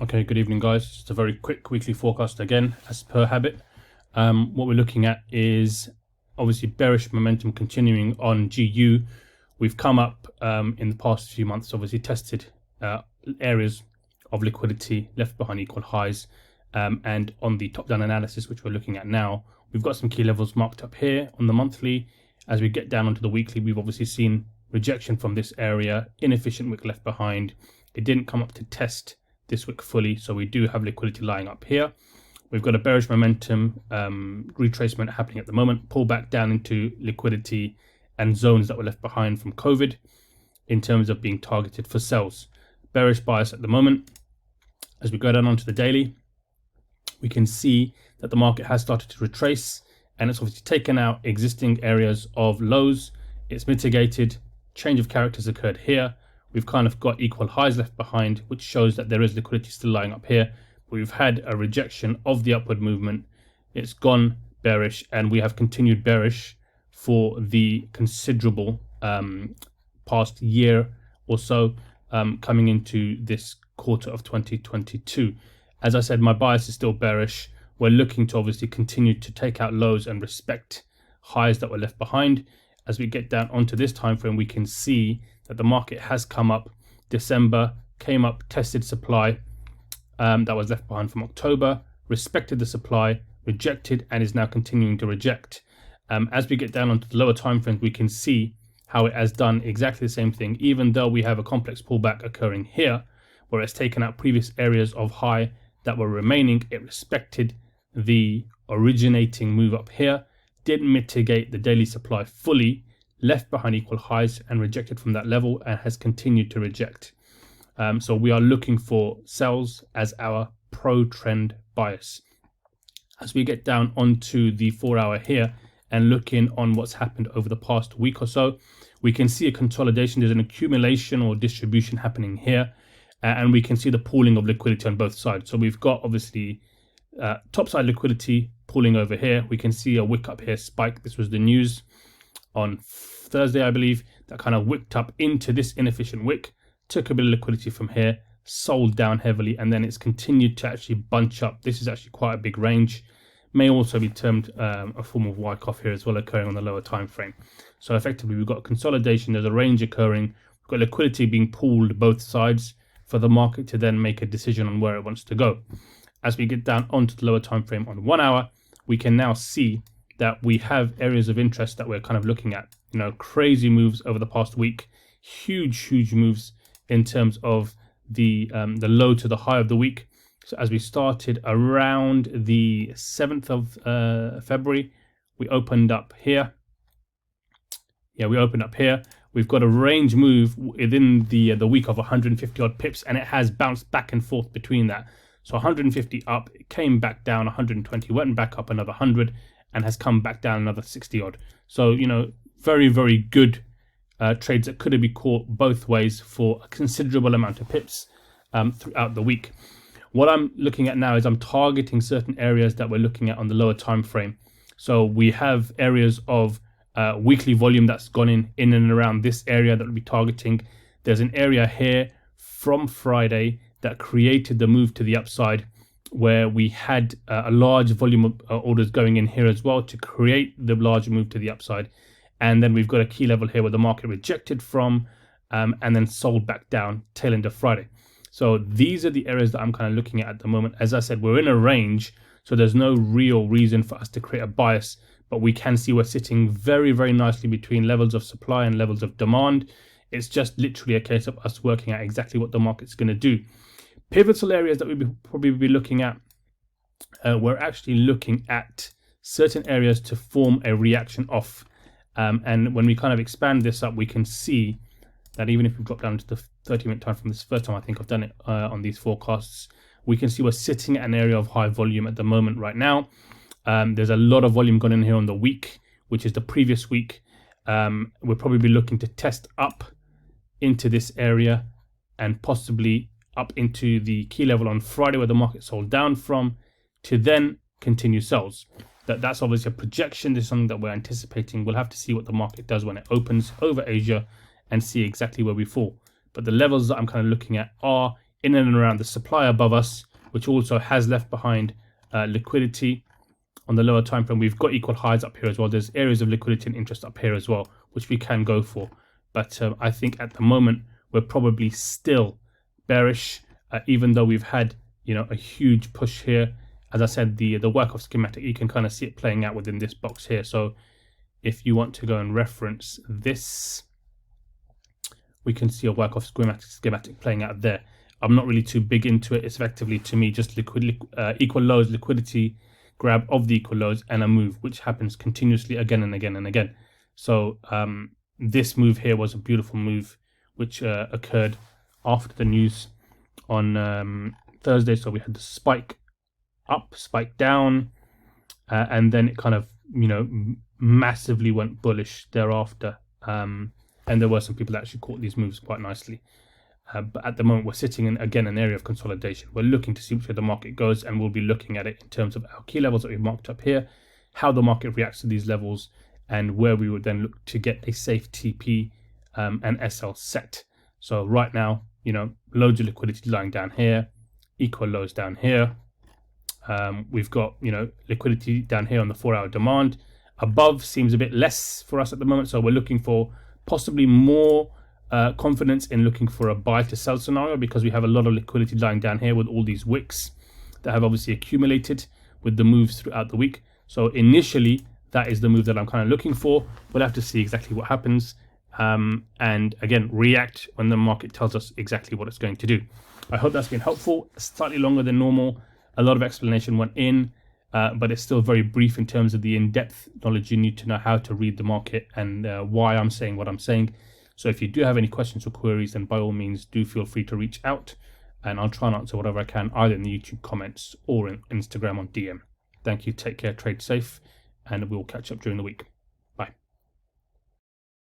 Okay, good evening, guys. Just a very quick weekly forecast again, as per habit. What we're looking at is obviously bearish momentum continuing on GU. We've come up in the past few months, obviously tested areas of liquidity left behind equal highs. And on the top-down analysis, which we're looking at now, we've got some key levels marked up here on the monthly. As we get down onto the weekly, we've obviously seen rejection from this area, inefficient wick left behind. It didn't come up to test this wick fully, so we do have liquidity lying up here. We've got a bearish momentum retracement happening at the moment, pull back down into liquidity and zones that were left behind from COVID in terms of being targeted for sells. Bearish bias at the moment. As we go down onto the daily, we can see that the market has started to retrace, and it's obviously taken out existing areas of lows. It's mitigated, change of characters occurred here. We've kind of got equal highs left behind, which shows that there is liquidity still lying up here. But we've had a rejection of the upward movement. It's gone bearish, and we have continued bearish for the considerable past year or so, coming into this quarter of 2022. As I said, my bias is still bearish. We're looking to obviously continue to take out lows and respect highs that were left behind. As we get down onto this time frame, we can see that the market has come up. December came up, tested supply that was left behind from October, respected the supply, rejected, and is now continuing to reject. As we get down onto the lower time frames, we can see how it has done exactly the same thing, even though we have a complex pullback occurring here, where it's taken out previous areas of high that were remaining. It respected the originating move up here, didn't mitigate the daily supply fully, left behind equal highs and rejected from that level, and has continued to reject. So we are looking for sells as our pro trend bias. As we get down onto the 4 hour here and looking on what's happened over the past week or so, we can see a consolidation. There's an accumulation or distribution happening here, and we can see the pooling of liquidity on both sides. So we've got obviously topside liquidity pooling over here. We can see a wick up here spike. This was the news on Thursday, I believe, that kind of wicked up into this inefficient wick, took a bit of liquidity from here, sold down heavily, and then it's continued to actually bunch up. This is actually quite a big range. May also be termed a form of Wyckoff here as well, occurring on the lower time frame. So effectively, we've got consolidation. There's a range occurring. We've got liquidity being pooled both sides for the market to then make a decision on where it wants to go. As we get down onto the lower time frame on 1 hour, we can now see that we have areas of interest that we're kind of looking at. You know, crazy moves over the past week, huge moves in terms of the low to the high of the week. So as we started around the 7th of February, we opened up here. Yeah, we opened up here. We've got a range move within the week of 150 odd pips, and it has bounced back and forth between that. So 150 up, it came back down 120, went back up another 100, and has come back down another 60 odd. So, you know, very good trades that could have been caught both ways for a considerable amount of pips throughout the week. What I'm looking at now is I'm targeting certain areas that we're looking at on the lower time frame. So we have areas of weekly volume that's gone in and around this area that we'll be targeting. There's an area here from Friday that created the move to the upside, where we had a large volume of orders going in here as well to create the large move to the upside. And then we've got a key level here where the market rejected from and then sold back down tail end of Friday. So these are the areas that I'm kind of looking at the moment. As I said, we're in a range, so there's no real reason for us to create a bias, but we can see we're sitting very nicely between levels of supply and levels of demand. It's just literally a case of us working out exactly what the market's going to do. Pivotal areas that we'll probably be looking at, we're actually looking at certain areas to form a reaction off. And when we kind of expand this up, we can see that even if we drop down to the 30-minute time from this first time I think I've done it on these forecasts, we can see we're sitting at an area of high volume at the moment right now. There's a lot of volume gone in here on the week, which is the previous week. We'll probably be looking to test up into this area and possibly up into the key level on Friday where the market sold down from, to then continue sells. That's obviously a projection. This is something that we're anticipating. We'll have to see what the market does when it opens over Asia and see exactly where we fall. But the levels that I'm kind of looking at are in and around the supply above us, which also has left behind liquidity on the lower time frame. We've got equal highs up here as well. There's areas of liquidity and interest up here as well, which we can go for. But I think at the moment we're probably still bearish, even though we've had a huge push here. As I said, the work of schematic, you can kind of see it playing out within this box here. So if you want to go and reference this, we can see a work of schematic playing out there. I'm not really too big into it. It's effectively, to me, just equal lows, liquidity grab of the equal lows, and a move, which happens continuously again and again and again. So this move here was a beautiful move, which occurred after the news on Thursday. So we had the spike up, spike down, and then it kind of massively went bullish thereafter. And there were some people that actually caught these moves quite nicely. But at the moment, we're sitting in, again, an area of consolidation. We're looking to see which way the market goes, and we'll be looking at it in terms of our key levels that we've marked up here, how the market reacts to these levels, and where we would then look to get a safe TP and SL set. So right now, loads of liquidity lying down here, equal lows down here. We've got, liquidity down here on the 4-hour demand. Above seems a bit less for us at the moment, so we're looking for possibly more confidence in looking for a buy to sell scenario, because we have a lot of liquidity lying down here with all these wicks that have obviously accumulated with the moves throughout the week. So initially, that is the move that I'm kind of looking for. We'll have to see exactly what happens, and again, react when the market tells us exactly what it's going to do. I hope that's been helpful. Slightly longer than normal. A lot of explanation went in, but it's still very brief in terms of the in-depth knowledge you need to know how to read the market and why I'm saying what I'm saying. So if you do have any questions or queries, then by all means do feel free to reach out, and I'll try and answer whatever I can, either in the YouTube comments or in Instagram on DM. Thank you, take care, trade safe, and we'll catch up during the week.